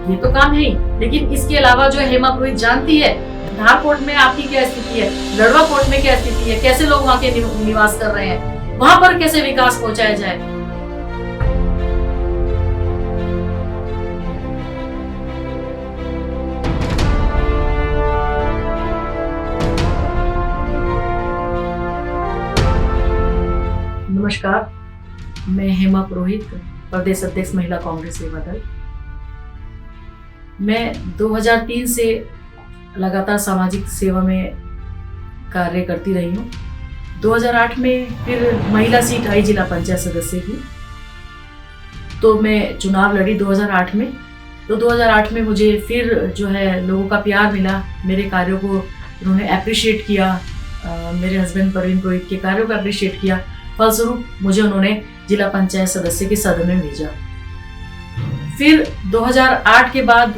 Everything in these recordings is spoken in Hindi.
ये तो काम है ही, लेकिन इसके अलावा जो है हेमा पुरोहित जानती है धार कोर्ट में आपकी क्या स्थिति है, लड़वा कोर्ट में क्या स्थिति है, कैसे लोग वहाँ के निवास कर रहे हैं, वहां पर कैसे विकास पहुंचाया जाए। नमस्कार, मैं हेमा पुरोहित, प्रदेश अध्यक्ष महिला कांग्रेस सेवा दल। मैं 2003 से लगातार सामाजिक सेवा में कार्य करती रही हूँ। 2008 में फिर महिला सीट आई जिला पंचायत सदस्य की, तो मैं चुनाव लड़ी 2008 में। तो 2008 में मुझे फिर जो है लोगों का प्यार मिला, मेरे कार्यों को उन्होंने अप्रिशिएट किया, मेरे हस्बैंड प्रवीण पुरोहित के कार्यों को अप्रिशिएट किया। फलस्वरूप मुझे उन्होंने जिला पंचायत सदस्य के सदन में भेजा। फिर 2008 के बाद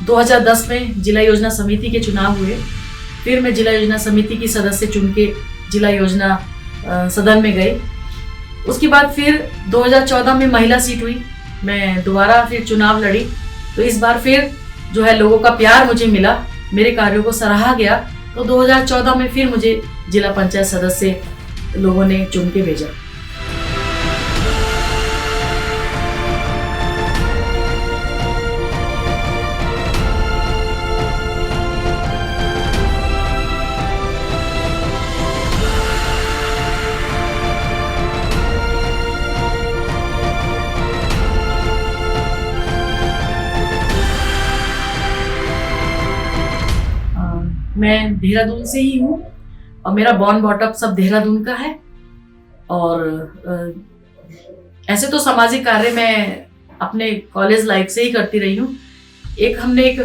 2010 में जिला योजना समिति के चुनाव हुए। फिर मैं जिला योजना समिति की सदस्य चुन के जिला योजना सदन में गई। उसके बाद फिर 2014 में महिला सीट हुई, मैं दोबारा फिर चुनाव लड़ी। तो इस बार फिर जो है लोगों का प्यार मुझे मिला, मेरे कार्यों को सराहा गया। तो 2014 में फिर मुझे जिला पंचायत सदस्य लोगों ने चुन के भेजा। मैं देहरादून से ही हूँ और मेरा बॉर्न बॉटअप सब देहरादून का है। और ऐसे तो सामाजिक कार्य मैं अपने कॉलेज लाइफ से ही करती रही हूँ। हमने एक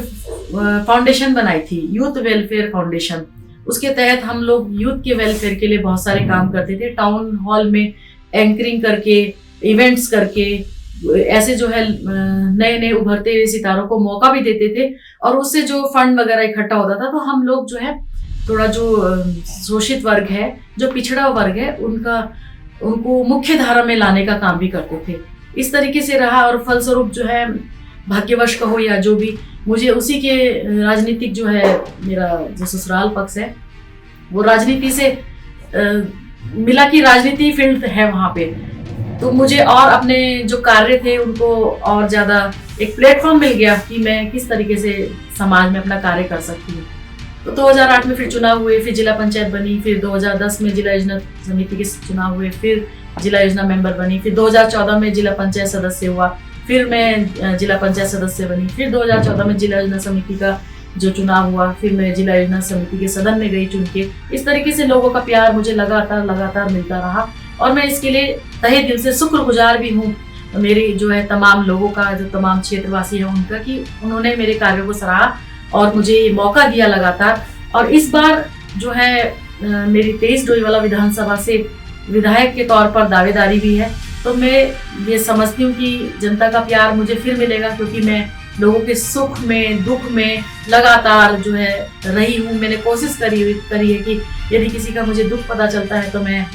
फाउंडेशन बनाई थी, यूथ वेलफेयर फाउंडेशन। उसके तहत हम लोग यूथ के वेलफेयर के लिए बहुत सारे काम करते थे। टाउन हॉल में एंकरिंग करके, इवेंट्स करके, ऐसे जो है नए नए उभरते हुए सितारों को मौका भी देते थे। और उससे जो फंड वगैरह इकट्ठा होता था, तो हम लोग जो है थोड़ा जो शोषित वर्ग है, जो पिछड़ा वर्ग है, उनको मुख्य धारा में लाने का काम भी करते थे। इस तरीके से रहा और फलस्वरूप जो है भाग्यवश कहो या जो भी, मुझे उसी के राजनीतिक जो है मेरा जो ससुराल पक्ष है वो राजनीति से मिला कि राजनीति फील्ड है वहाँ पे। तो मुझे और अपने जो कार्य थे उनको और ज़्यादा एक प्लेटफॉर्म मिल गया कि मैं किस तरीके से समाज में अपना कार्य कर सकती हूँ। तो 2008 में फिर चुनाव हुए, फिर जिला पंचायत बनी, फिर 2010 में जिला योजना समिति के चुनाव हुए, फिर जिला योजना मेंबर बनी, फिर 2014 में जिला पंचायत सदस्य हुआ, फिर मैं जिला पंचायत सदस्य बनी, फिर 2014 में जिला योजना समिति का जो चुनाव हुआ, फिर मैं जिला योजना समिति के सदन में गई चुन के। इस तरीके से लोगों का प्यार मुझे लगातार मिलता रहा और मैं इसके लिए तहे दिल से शुक्रगुजार भी हूँ मेरी जो है तमाम लोगों का, जो तमाम क्षेत्रवासी हैं उनका, कि उन्होंने मेरे कार्यों को सराहा और मुझे ये मौका दिया लगातार। और इस बार जो है मेरी 23 डोईवाला विधानसभा से विधायक के तौर पर दावेदारी भी है। तो मैं ये समझती हूँ कि जनता का प्यार मुझे फिर मिलेगा, क्योंकि मैं लोगों के सुख में दुख में लगातार जो है रही हूँ। मैंने कोशिश करी है कि यदि किसी का मुझे दुख पता चलता है तो मैं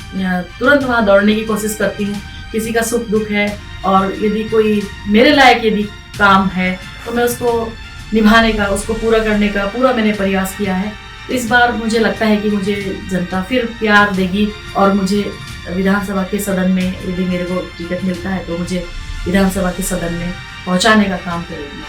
तुरंत वहाँ दौड़ने की कोशिश करती हूँ। किसी का सुख दुख है और यदि कोई मेरे लायक यदि काम है तो मैं उसको निभाने का, उसको पूरा करने का पूरा मैंने प्रयास किया है। तो इस बार मुझे लगता है कि मुझे जनता फिर प्यार देगी और मुझे विधानसभा के सदन में यदि मेरे को टिकट मिलता है तो मुझे विधानसभा के सदन में पहुंचाने का काम करेगी।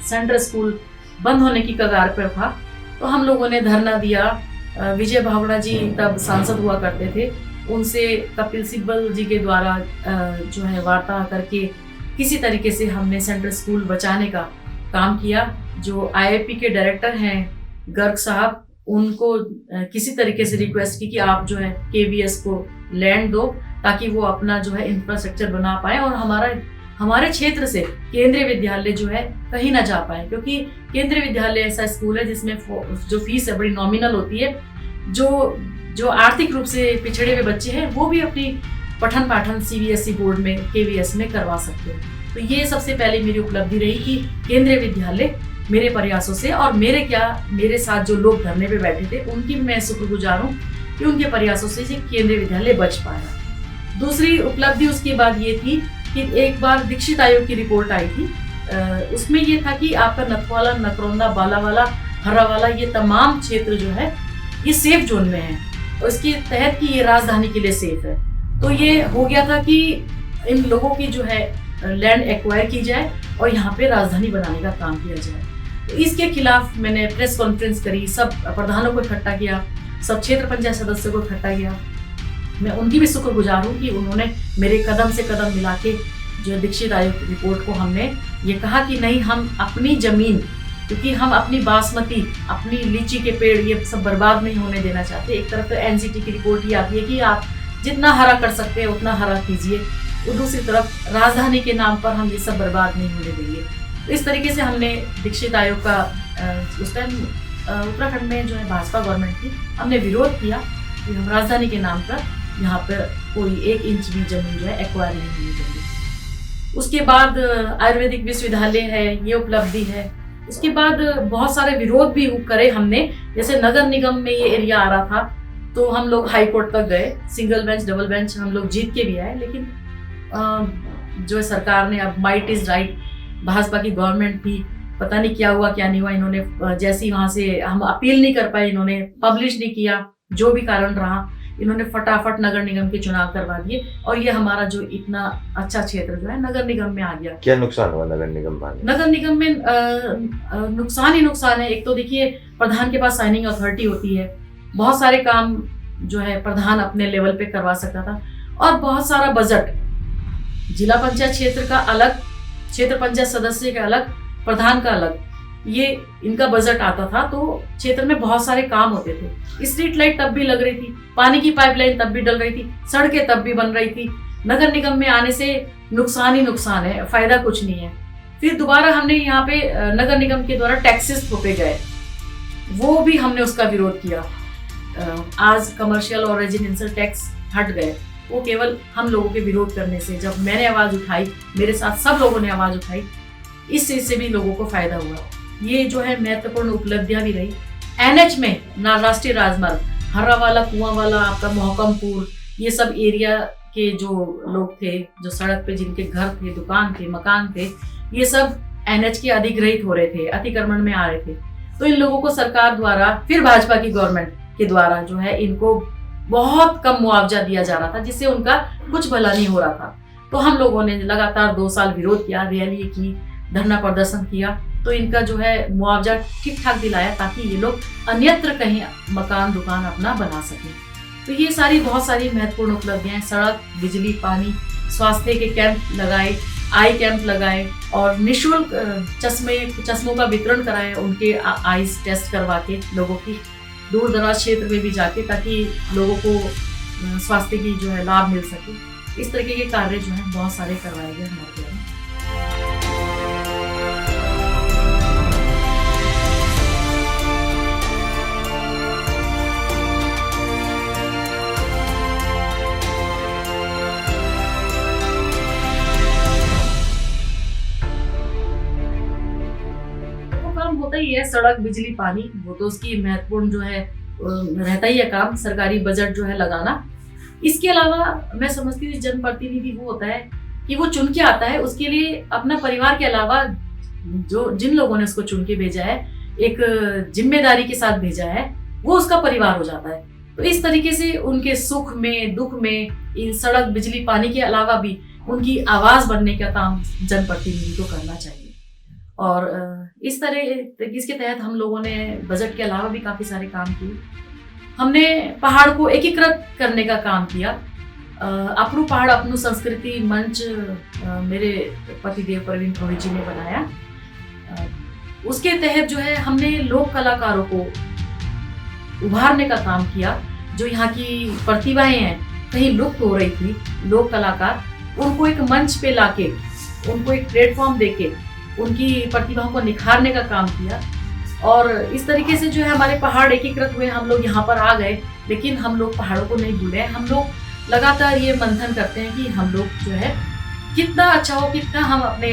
सेंट्रल स्कूल बंद होने की कगार पर था, तो हम लोगों ने धरना दिया। विजय भावड़ा जी तब सांसद हुआ करते थे, उनसे कपिल सिब्बल जी के द्वारा जो है वार्ता करके किसी तरीके से हमने सेंट्रल स्कूल बचाने का काम किया। जो IIP के डायरेक्टर हैं गर्ग साहब, उनको किसी तरीके से रिक्वेस्ट की कि आप जो है KVS को लैंड दो ताकि वो अपना जो है इंफ्रास्ट्रक्चर बना पाए और हमारे क्षेत्र से केंद्रीय विद्यालय जो है कहीं ना जा पाए, क्योंकि केंद्रीय विद्यालय ऐसा स्कूल है जिसमें जो फीस है बड़ी नॉमिनल होती है। जो आर्थिक रूप से पिछड़े हुए बच्चे हैं वो भी अपनी पठन पाठन CBSE बोर्ड में, KVS में करवा सकते हो। तो ये सबसे पहले मेरी उपलब्धि रही कि केंद्रीय विद्यालय मेरे प्रयासों से, और मेरे साथ जो लोग धरने पे बैठे थे उनकी मैं शुक्रगुजार हूँ कि उनके प्रयासों से ये केंद्रीय विद्यालय बच पाया। दूसरी उपलब्धि उसके बाद ये थी कि एक बार दीक्षित आयोग की रिपोर्ट आई थी। उसमें ये था कि आपका नथवाला, नकरौंदा, बालावाला, हर्रावाला ये तमाम क्षेत्र जो है ये सेफ जोन में है, और इसके तहत कि ये राजधानी के लिए सेफ है। तो ये हो गया था कि इन लोगों की जो है लैंड एक्वायर की जाए और यहाँ पे राजधानी बनाने का काम किया जाए। तो इसके खिलाफ मैंने प्रेस कॉन्फ्रेंस करी, सब प्रधानों को इकट्ठा किया, सब क्षेत्र पंचायत सदस्यों को इकट्ठा किया। मैं उनकी भी शुक्रगुजार हूँ कि उन्होंने मेरे कदम से कदम मिला के जो दीक्षित आयोग की रिपोर्ट को हमने ये कहा कि नहीं, हम अपनी जमीन, क्योंकि हम अपनी बासमती, अपनी लीची के पेड़ ये सब बर्बाद नहीं होने देना चाहते। एक तरफ तो NCT की रिपोर्ट ही आती है कि आप जितना हरा कर सकते हैं उतना हरा कीजिए, और दूसरी तरफ राजधानी के नाम पर हम ये सब बर्बाद नहीं होने देंगे। तो इस तरीके से हमने दीक्षित आयोग का उस टाइम उत्तराखंड में जो है भाजपा गवर्नमेंट थी, हमने विरोध किया कि हम राजधानी के नाम पर यहाँ पर कोई 1 इंच भी जमीन जो है एक्वायर नहीं होने देंगे। उसके बाद आयुर्वेदिक विश्वविद्यालय है, ये उपलब्धि है। उसके बाद बहुत सारे विरोध भी करे हमने, जैसे नगर निगम में ये एरिया आ रहा था तो हम लोग हाई कोर्ट तक गए, सिंगल बेंच, डबल बेंच हम लोग जीत के भी आए, लेकिन जो है सरकार ने, अब माइट इज राइट, भाजपा की गवर्नमेंट थी, पता नहीं क्या हुआ क्या नहीं हुआ, इन्होंने जैसी वहां से हम अपील नहीं कर पाए, इन्होंने पब्लिश नहीं किया, जो भी कारण रहा, इन्होंने फटाफट नगर निगम के चुनाव करवा दिए, और ये हमारा जो इतना अच्छा क्षेत्र जो है नगर निगम में आ गया। क्या नुकसान हुआ नगर निगम में? नगर निगम में नुकसान ही नुकसान है। एक तो देखिए, प्रधान के पास साइनिंग अथॉरिटी होती है, बहुत सारे काम जो है प्रधान अपने लेवल पे करवा सकता था, और बहुत सारा बजट, जिला पंचायत क्षेत्र का अलग, क्षेत्र पंचायत सदस्य का अलग, प्रधान का अलग, ये इनका बजट आता था। तो क्षेत्र में बहुत सारे काम होते थे। स्ट्रीट लाइट तब भी लग रही थी, पानी की पाइपलाइन तब भी डल रही थी, सड़कें तब भी बन रही थी। नगर निगम में आने से नुकसान ही नुकसान है, फायदा कुछ नहीं है। फिर दोबारा हमने यहाँ पे नगर निगम के द्वारा टैक्सेस थोपे गए, वो भी हमने उसका विरोध किया। आज कमर्शियल और रेजिडेंशियल टैक्स हट गए, वो केवल हम लोगों के विरोध करने से, जब मैंने आवाज उठाई, मेरे साथ सब लोगों ने आवाज उठाई, इस चीज से भी लोगों को फायदा हुआ। ये जो है महत्वपूर्ण उपलब्धियां भी रही। NH में ना राष्ट्रीय राजमार्ग, हर्रावाला, कुआंवाला, आपका मोहकमपुर, ये सब एरिया के जो लोग थे, जो सड़क पे जिनके घर थे, दुकान थे, मकान थे, ये सब NH के अधिग्रहित हो रहे थे, अतिक्रमण में आ रहे थे। तो इन लोगों को सरकार द्वारा, फिर भाजपा की गवर्नमेंट के द्वारा जो है इनको बहुत कम मुआवजा दिया जा रहा था, जिससे उनका कुछ भला नहीं हो रहा था। तो हम लोगों ने लगातार 2 साल विरोध किया, रैली की, धरना प्रदर्शन किया, तो इनका जो है मुआवजा ठीक ठाक दिलाया, ताकि ये लोग अन्यत्र कहीं मकान दुकान अपना बना सकें। तो ये सारी बहुत सारी महत्वपूर्ण उपलब्धियां, सड़क, बिजली, पानी, स्वास्थ्य के कैंप लगाए, आई कैंप लगाए, और निःशुल्क चश्मों का वितरण कराए, उनके आईज टेस्ट करवा के लोगों की, दूर दराज क्षेत्र में भी जाके, ताकि लोगों को स्वास्थ्य की जो है लाभ मिल सके। इस तरीके के कार्य जो है बहुत सारे करवाए गए हमारे द्वारा। होता ही है, सड़क, बिजली, पानी, वो तो उसकी महत्वपूर्ण जो है रहता ही है काम, सरकारी बजट जो है लगाना। इसके अलावा मैं समझती हूँ जनप्रतिनिधि वो होता है कि वो चुन के आता है, उसके लिए अपना परिवार के अलावा जो जिन लोगों ने उसको चुन के भेजा है, एक जिम्मेदारी के साथ भेजा है, वो उसका परिवार हो जाता है। तो इस तरीके से उनके सुख में, दुख में, इन सड़क, बिजली, पानी के अलावा भी उनकी आवाज बनने का काम जनप्रतिनिधि को करना चाहिए। और इस तरह इसके तहत हम लोगों ने बजट के अलावा भी काफी सारे काम किए। हमने पहाड़ को एकीकृत करने का काम किया। अपनू पहाड़ अपनू संस्कृति मंच मेरे पतिदेव प्रवीण प्रोहित जी ने बनाया। उसके तहत जो है हमने लोक कलाकारों को उभारने का काम किया। जो यहाँ की प्रतिभाएं हैं, कहीं लुप्त हो रही थी, लोक कलाकार, उनको एक मंच पे लाके, उनको एक प्लेटफॉर्म देके उनकी प्रतिभाओं को निखारने का काम किया। और इस तरीके से जो है हमारे पहाड़ एकीकृत हुए। हम लोग यहाँ पर आ गए, लेकिन हम लोग पहाड़ों को नहीं भूले। हम लोग लगातार ये मंथन करते हैं कि हम लोग जो है कितना अच्छा हो, कितना हम अपने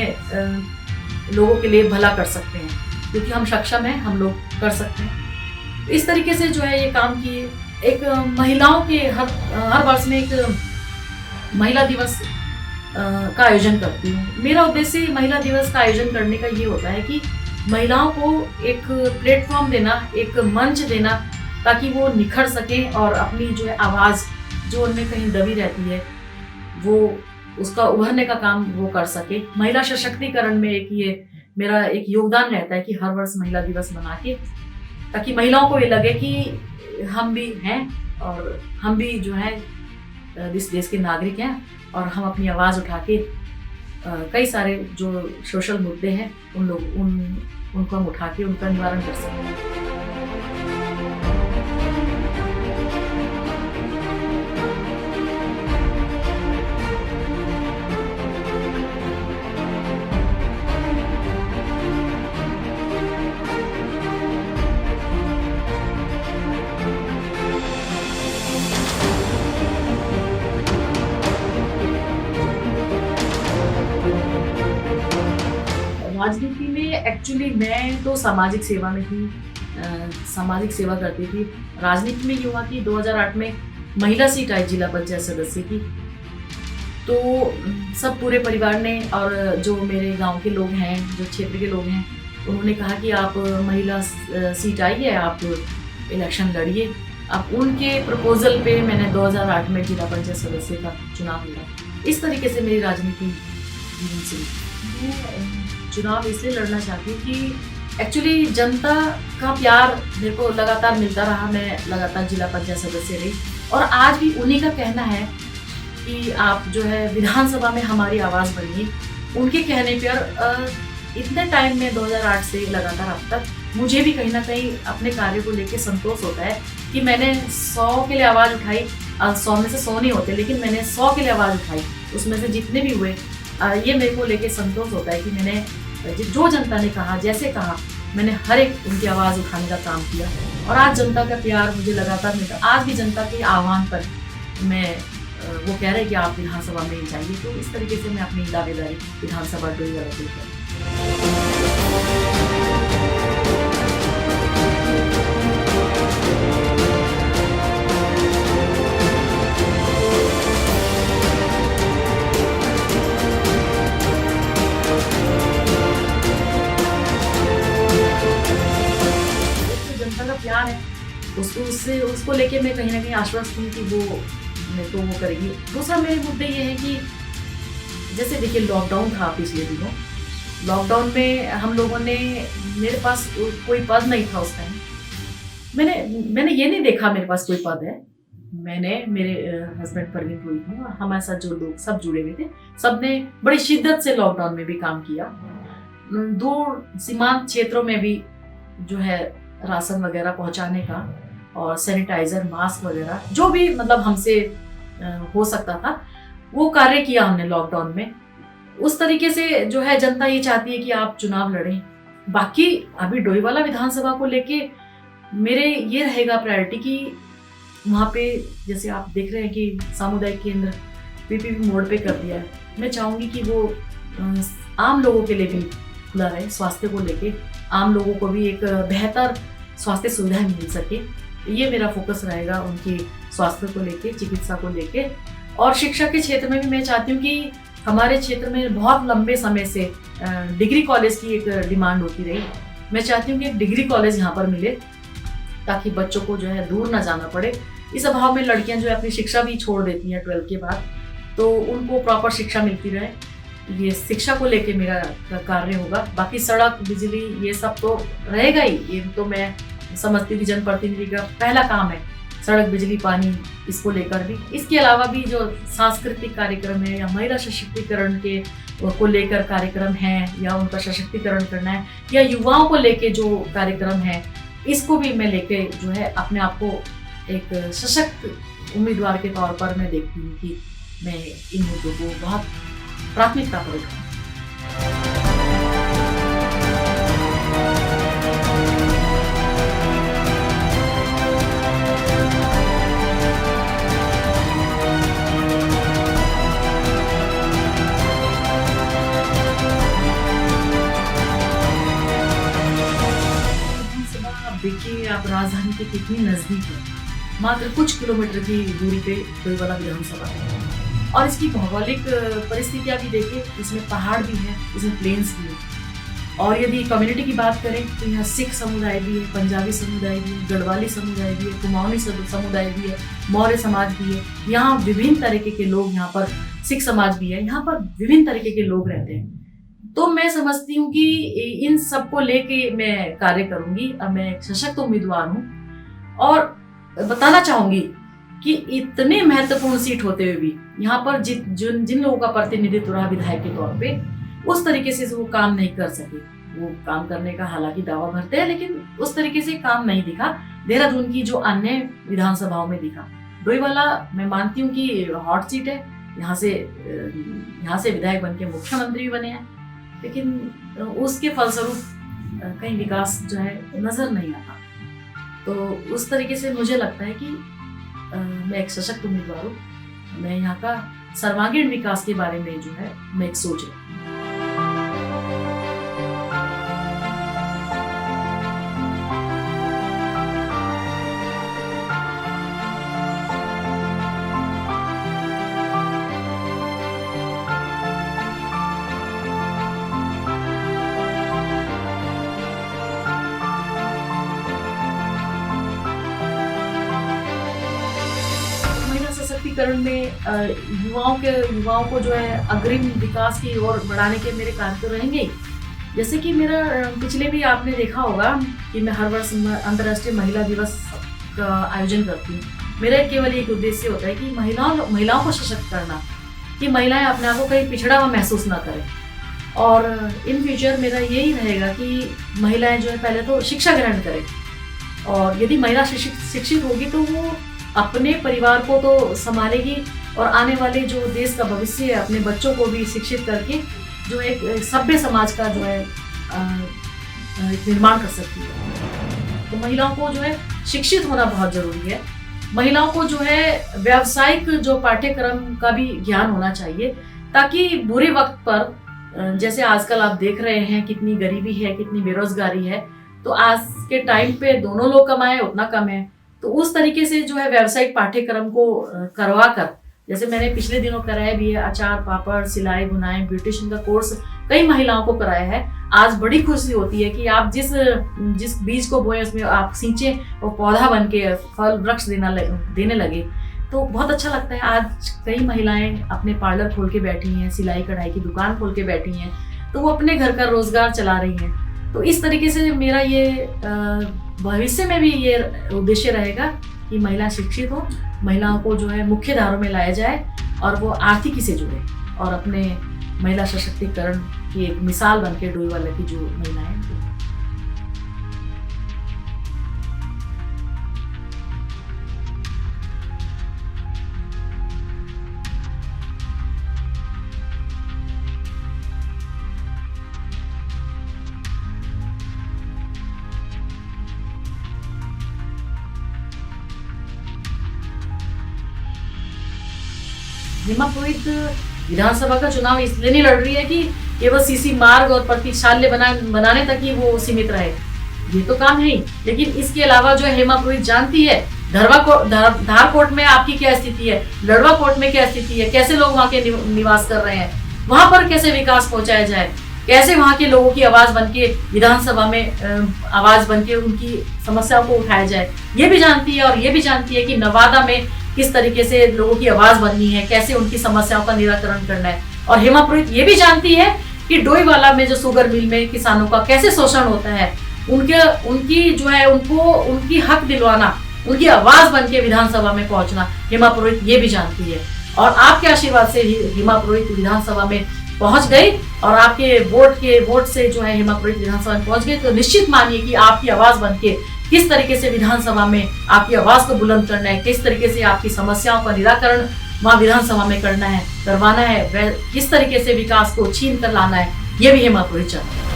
लोगों के लिए भला कर सकते हैं, क्योंकि हम सक्षम हैं, हम लोग कर सकते हैं। इस तरीके से जो है ये काम किए। एक महिलाओं के हर वर्ष में एक महिला दिवस का आयोजन करती हूँ। मेरा उद्देश्य महिला दिवस का आयोजन करने का ये होता है कि महिलाओं को एक प्लेटफॉर्म देना, एक मंच देना, ताकि वो निखर सकें और अपनी जो है आवाज़ जो उनमें कहीं दबी रहती है वो उसका उभरने का काम वो कर सके। महिला सशक्तिकरण में एक ये मेरा एक योगदान रहता है कि हर वर्ष महिला दिवस मना के, ताकि महिलाओं को ये लगे कि हम भी हैं और हम भी जो है इस देश के नागरिक हैं और हम अपनी आवाज़ उठा के कई सारे जो सोशल मुद्दे हैं उनको हम उठा के उनका निवारण कर सकते हैं। राजनीति में एक्चुअली मैं तो सामाजिक सेवा में ही सामाजिक सेवा करती थी। राजनीति में ये हुआ कि 2008 में महिला सीट आई जिला पंचायत सदस्य की, तो सब पूरे परिवार ने और जो मेरे गांव के लोग हैं, जो क्षेत्र के लोग हैं, उन्होंने कहा कि आप महिला सीट आई है, आप इलेक्शन लड़िए। अब उनके प्रपोजल पे मैंने 2008 में जिला पंचायत सदस्य का चुनाव लड़ा। इस तरीके से मेरी राजनीति जीवन से चुनाव इसलिए लड़ना चाहती हूँ कि एक्चुअली जनता का प्यार मेरे को लगातार मिलता रहा। मैं लगातार जिला पंचायत सदस्य रही और आज भी उन्हीं का कहना है कि आप जो है विधानसभा में हमारी आवाज़ बनिए। उनके कहने पर इतने टाइम में 2008 से लगातार अब तक मुझे भी कहीं ना कहीं अपने कार्य को लेकर संतोष होता है कि मैंने 100 के लिए आवाज़ उठाई। 100 में से 100 नहीं होते, लेकिन मैंने 100 के लिए आवाज़ उठाई। उसमें से जितने भी हुए ये मेरे को लेके संतोष होता है कि मैंने जो जनता ने कहा, जैसे कहा, मैंने हर एक उनकी आवाज़ उठाने का काम किया और आज जनता का प्यार मुझे लगातार मिलता। आज भी जनता के आह्वान पर मैं वो कह रहे हैं कि आप विधानसभा में जाइए, तो इस तरीके से मैं अपनी दावेदारी विधानसभा डोईवाला को करूँ। प्यार है उसको लेके मैं कहीं ना कहीं आश्वस्त हूँ कि वो करेगी। दूसरा मेरे मुद्दे ये है कि जैसे देखिए लॉकडाउन था पिछले दिनों। लॉकडाउन में हम लोगों ने, मेरे पास कोई पद नहीं था उस टाइम। मैंने ये नहीं देखा मेरे पास कोई पद है। मैंने, मेरे हस्बैंड परवीन पुरी थे और हमारे साथ जो लोग सब जुड़े हुए थे, सब ने बड़ी शिद्दत से लॉकडाउन में भी काम किया। दूर सीमांत क्षेत्रों में भी जो है राशन वगैरह पहुंचाने का और सैनिटाइजर, मास्क वगैरह जो भी मतलब हमसे हो सकता था वो कार्य किया हमने लॉकडाउन में। उस तरीके से जो है जनता ये चाहती है कि आप चुनाव लड़ें। बाकी अभी डोईवाला विधानसभा को लेके मेरे ये रहेगा प्रायोरिटी कि वहाँ पे जैसे आप देख रहे हैं कि सामुदायिक केंद्र पीपीपी मोड पे कर दिया है। मैं चाहूँगी कि वो आम लोगों के लिए भी खुला रहे, स्वास्थ्य को लेके आम लोगों को भी एक बेहतर स्वास्थ्य सुविधाएं मिल सके। ये मेरा फोकस रहेगा उनकी स्वास्थ्य को लेके, चिकित्सा को लेके। और शिक्षा के क्षेत्र में भी मैं चाहती हूँ कि हमारे क्षेत्र में बहुत लंबे समय से डिग्री कॉलेज की एक डिमांड होती रही। मैं चाहती हूँ कि एक डिग्री कॉलेज यहाँ पर मिले ताकि बच्चों को जो है दूर ना जाना पड़े। इस अभाव में लड़कियाँ जो है अपनी शिक्षा भी छोड़ देती हैं 12th के बाद, तो उनको प्रॉपर शिक्षा मिलती रहे। ये शिक्षा को लेके मेरा कार्य होगा। बाकी सड़क, बिजली, ये सब तो रहेगा ही। ये तो मैं समझती हूँ कि जनप्रतिनिधि का पहला काम है, सड़क, बिजली, पानी, इसको लेकर भी। इसके अलावा भी जो सांस्कृतिक कार्यक्रम है या महिला सशक्तिकरण के को लेकर कार्यक्रम है या उनका सशक्तिकरण करना है या युवाओं को लेके जो कार्यक्रम है, इसको भी मैं लेके जो है अपने आप को एक सशक्त उम्मीदवार के तौर पर मैं देखती हूँ कि मैं इन मुद्दों को बहुत प्राथमिकता पर उठाऊं। के कितनी नज़दीक है। मात्र कुछ किलोमीटर की दूरी पे डोईवाला विधानसभा है। और इसकी भौगोलिक परिस्थितियाँ भी देखिए, इसमें पहाड़ भी है, इसमें प्लेन्स भी है। और यदि कम्युनिटी की बात करें तो यहाँ सिख समुदाय भी है, पंजाबी समुदाय भी है, गढ़वाली समुदाय भी है, कुमाऊनी समुदाय भी है, मौर्य समाज भी है। यहाँ विभिन्न तरीके के लोग, यहाँ पर सिख समाज भी है, यहाँ पर विभिन्न तरीके के लोग रहते हैं। तो मैं समझती हूँ कि इन सबको लेके मैं कार्य करूंगी। अब मैं एक सशक्त उम्मीदवार हूँ और बताना चाहूंगी कि इतने महत्वपूर्ण सीट होते हुए भी यहाँ पर जिन लोगों का प्रतिनिधित्व रहा विधायक के तौर पे, उस तरीके से वो काम नहीं कर सके। वो काम करने का हालांकि दावा भरते हैं, लेकिन उस तरीके से काम नहीं दिखा देहरादून की जो अन्य विधानसभाओं में दिखा। डोईवाला मैं मानती हूँ कि हॉट सीट है, यहाँ से विधायक बन के मुख्यमंत्री भी बने हैं, लेकिन उसके फलस्वरूप कहीं विकास जो है नजर नहीं आता। तो उस तरीके से मुझे लगता है कि मैं एक सशक्त उम्मीदवार हूँ। मैं यहाँ का सर्वांगीण विकास के बारे में जो है मैं एक सोच रही हूँ। सशक्तिकरण में युवाओं को जो है अग्रिम विकास की ओर बढ़ाने के मेरे कार्य तो रहेंगे ही। जैसे कि मेरा पिछले भी आपने देखा होगा कि मैं हर वर्ष अंतर्राष्ट्रीय महिला दिवस का आयोजन करती हूँ। मेरा केवल एक उद्देश्य होता है कि महिलाओं को सशक्त करना, कि महिलाएं अपने आप को कहीं पिछड़ा हुआ महसूस ना करें। और इन फ्यूचर मेरा यही रहेगा कि महिलाएं जो है पहले तो शिक्षा ग्रहण करें, और यदि महिला शिक्षित होगी तो वो अपने परिवार को तो संभालेगी और आने वाले जो देश का भविष्य है, अपने बच्चों को भी शिक्षित करके जो एक सभ्य समाज का जो है निर्माण कर सकती है। तो महिलाओं को जो है शिक्षित होना बहुत जरूरी है। महिलाओं को जो है व्यावसायिक जो पाठ्यक्रम का भी ज्ञान होना चाहिए, ताकि बुरे वक्त पर, जैसे आजकल आप देख रहे हैं कितनी गरीबी है, कितनी बेरोजगारी है, तो आज के टाइम पे दोनों लोग कमाए उतना कम है। तो उस तरीके से जो है व्यावसायिक पाठ्यक्रम को करवा कर, जैसे मैंने पिछले दिनों कराया भी है, अचार पापड़, सिलाई बुनाई, ब्यूटिशियन का कोर्स कई महिलाओं को कराया है। आज बड़ी खुशी होती है कि आप जिस बीज को बोए उसमें आप सींचे, वो पौधा बन के फल वृक्ष देने लगे। तो बहुत अच्छा लगता है। आज कई महिलाएं अपने पार्लर खोल के बैठी हैं, सिलाई कढ़ाई की दुकान खोल के बैठी हैं, तो वो अपने घर का रोजगार चला रही हैं। तो इस तरीके से मेरा ये भविष्य में भी ये उद्देश्य रहेगा कि महिला शिक्षित हो, महिलाओं को जो है मुख्य धारों में लाया जाए और वो आर्थिकी से जुड़े और अपने महिला सशक्तिकरण की एक मिसाल बन के डोईवाला की जो महिलाएं। हेमा पुरोहित विधानसभा का चुनाव इसलिए नहीं लड़ रही है कि केवल सीसी मार्ग और प्रतिशाल्य बनाने तक ही वो सीमित रहे, ये तो काम है ही। लेकिन इसके अलावा जो हेमा पुरोहित जानती है धार कोट में आपकी क्या स्थिति है, लड़वा कोट में क्या स्थिति है, कैसे लोग वहाँ के निवास कर रहे हैं, वहां पर कैसे विकास पहुंचाया जाए, कैसे वहाँ के लोगों की आवाज बनके विधानसभा में आवाज बनके उनकी समस्याओं को उठाया जाए, ये भी जानती है। और ये भी जानती है कि नवादा में किस तरीके से लोगों की आवाज बननी है, कैसे उनकी समस्याओं का निराकरण करना है। और हेमा पुरोहित ये भी जानती है कि डोईवाला में जो शुगर मिल में किसानों का कैसे शोषण होता है, उनकी जो है उनकी हक दिलवाना, उनकी आवाज बन के विधानसभा में पहुंचना हेमा पुरोहित ये भी जानती है। और आपके आशीर्वाद से हेमा पुरोहित विधानसभा में पहुंच गई और आपके वोट से जो है हेमा पुरोहित विधानसभा में पहुंच गई, तो निश्चित मानिए कि आपकी आवाज बन के किस तरीके से विधानसभा में आपकी आवाज को बुलंद करना है, किस तरीके से आपकी समस्याओं का निराकरण वहाँ विधानसभा में करवाना है, किस तरीके से विकास को छीन कर लाना है, ये भी हेमा पुरोहित चाहती है।